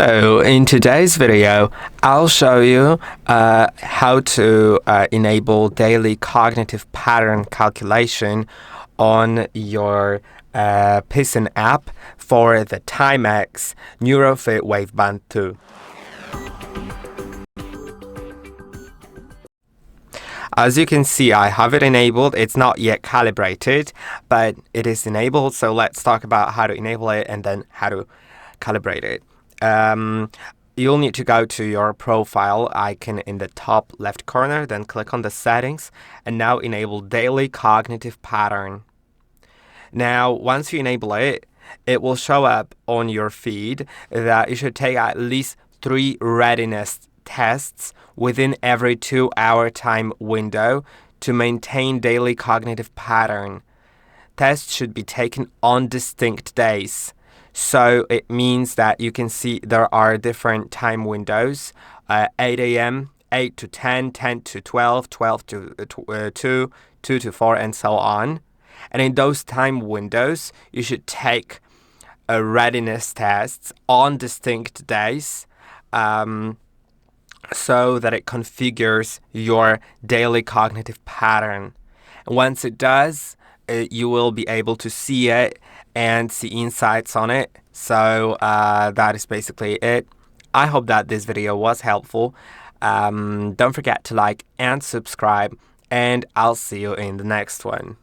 Hello, in today's video, I'll show you how to enable daily cognitive pattern calculation on your Pison app for the TIMEX NeuroFit Waveband 2. As you can see, I have it enabled. It's not yet calibrated, but it is enabled. So let's talk about how to enable it and then how to calibrate it. You'll need to go to your profile icon in the top left corner, then click on the settings, and now enable daily cognitive pattern. Now, once you enable it, it will show up on your feed that you should take at least 3 readiness tests within every 2-hour time window to maintain daily cognitive pattern. Tests should be taken on distinct days. So it means that you can see there are different time windows, 8 a.m., 8 to 10, 10 to 12, 12 to 2, 2 to 4, and so on. And in those time windows, you should take readiness tests on distinct days so that it configures your daily cognitive pattern. And once it does, you will be able to see it and see insights on it. So that is basically it. I hope that this video was helpful. Don't forget to like and subscribe, and I'll see you in the next one.